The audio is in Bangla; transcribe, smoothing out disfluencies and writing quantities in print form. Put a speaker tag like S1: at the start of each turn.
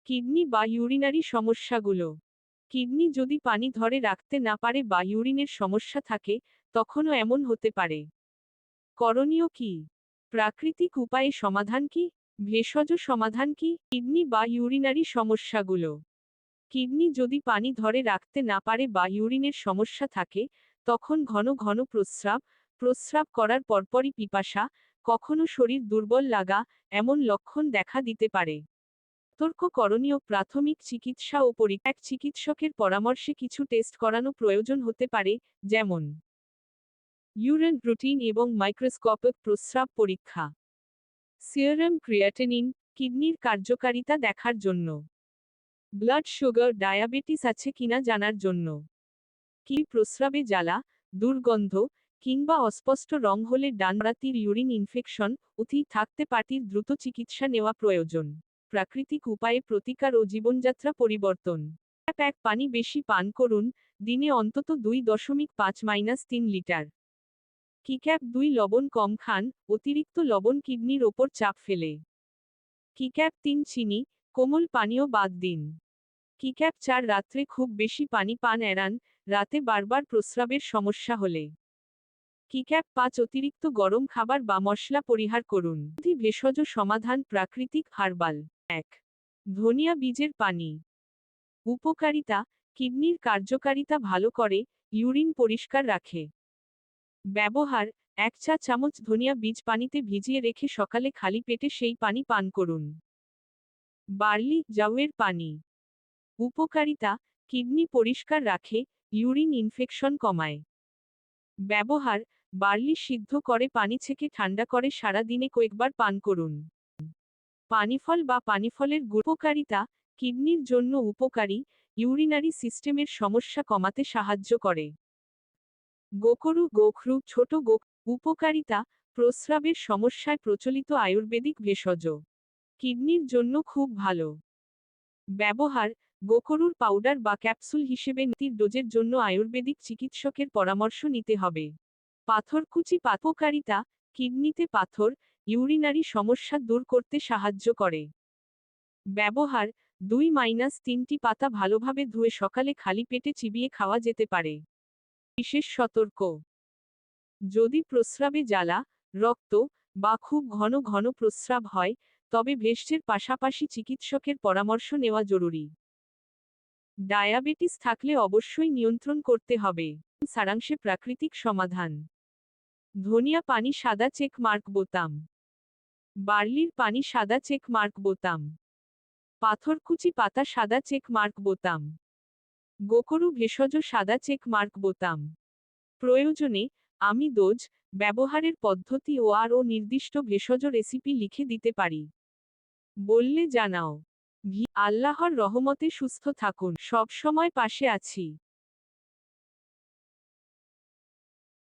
S1: কিডনি বা ইউরিনারি সমস্যাগুলো। কিডনি যদি পানি ধরে রাখতে না পারে বা ইউরিনের সমস্যা থাকে, তখনও এমন হতে পারে। করণীয় কি? প্রাকৃতিক উপায়ে সমাধান কি? ভেষজ সমাধান কি? কিডনি বা ইউরিনারি সমস্যাগুলো। কিডনি যদি পানি ধরে রাখতে না পারে বা ইউরিনের সমস্যা থাকে, তখন ঘন ঘন প্রস্রাব করার পরপরই পিপাসা, কখনো শরীর দুর্বল লাগা, এমন লক্ষণ দেখা দিতে পারে। সতর্ক করণীয় প্রাথমিক চিকিৎসা ও পরীক্ষা। এক চিকিৎসকের পরামর্শে কিছু টেস্ট করানো প্রয়োজন হতে পারে, যেমন ইউরিন প্রোটিন এবং মাইক্রোস্কোপিক প্রস্রাব পরীক্ষা, সিরাম ক্রিয়াটিনিন, কিডনির কার্যকারিতা দেখার জন্য, ব্লাড সুগার ডায়াবেটিস আছে কিনা জানার জন্য, কি প্রস্রাবে জ্বালা, দুর্গন্ধ কিংবা অস্পষ্ট রং হলে ডান রাতির ইউরিন ইনফেকশন অতি থাকতে পারে, দ্রুত চিকিৎসা নেওয়া প্রয়োজন। প্রাকৃতিক উপায়ে প্রতিকার ও জীবনযাত্রা পরিবর্তন। এক পানি বেশি পান করুন, দিনে অন্তত 2.5-3 লিটার। কিক্যাপ 2 লবণ কম খান, অতিরিক্ত লবণ কিডনির ওপর চাপ ফেলে। কিক্যাপ 3 চিনি, কোমল পানীয় বাদ দিন। কিক্যাপ 4 রাত্রে খুব বেশি পানি পান এড়ান, রাতে বারবার প্রস্রাবের সমস্যা হলে। কিক্যাপ 5 অতিরিক্ত গরম খাবার বা মশলা পরিহার করুন। ভেষজ সমাধান প্রাকৃতিক হার্বাল। 1. ধনিয়া বীজের পানি। উপকারিতা: কিডনির কার্যকারিতা ভালো করে, ইউরিন পরিষ্কার রাখে। ব্যবহার: 1 চা চামচ ধনিয়া বীজ পানিতে ভিজিয়ে রেখে সকালে খালি পেটে সেই পানি পান করুন। বার্লি জাউয়ের পানি। উপকারিতা: কিডনি পরিষ্কার রাখে, ইউরিন ইনফেকশন কমায়। ব্যবহার: বার্লি সিদ্ধ করে পানি ছেঁকে ঠান্ডা করে সারা দিনে কয়েকবার পান করুন। পানিফল বা পানিফলের গুড়। উপকারিতা: কিডনির জন্য উপকারী, ইউরিনারি সিস্টেমের সমস্যা কমাতে সাহায্য করে। গোখরু ছোট উপকারিতা: প্রস্রাবের সমস্যায় প্রচলিত আয়ুর্বেদিক ভেষজ। কিডনির জন্য খুব ভালো। ব্যবহার: গোখরুর পাউডার বা ক্যাপসুল হিসেবে নিতির ডোজের জন্য আয়ুর্বেদিক চিকিৎসকের পরামর্শ নিতে হবে। পাথরকুচি উপকারিতা: কিডনিতে পাথর, ইউরিনারি সমস্যা দূর করতে সাহায্য করে। ব্যবহার: 2-3টি পাতা ভালোভাবে ধুয়ে সকালে খালি পেটে চিবিয়ে খাওয়া যেতে পারে। বিশেষ সতর্ক: যদি প্রস্রাবে জ্বালা, রক্ত বা খুব ঘন ঘন প্রস্রাব হয়, তবে ভেষজের পাশাপাশি চিকিৎসকের পরামর্শ নেওয়া জরুরি। ডায়াবেটিস থাকলে অবশ্যই নিয়ন্ত্রণ করতে হবে। সারাংশে প্রাকৃতিক সমাধান: ধনিয়া পানি সাদা চেক মার্ক বোতাম, বার্লির পানি সাদা চেক মার্ক বোতাম, পাথরকুচি পাতা সাদা চেক মার্ক বোতাম, গোখরু ভেষজ সাদা চেক মার্ক বোতাম। প্রয়োজনে আমি ডোজ, ব্যবহারের পদ্ধতি ও আরও নির্দিষ্ট ভেষজ রেসিপি লিখে দিতে পারি। বললে জানাও। আল্লাহর রহমতে সুস্থ থাকুন, সব সময় পাশে আছি।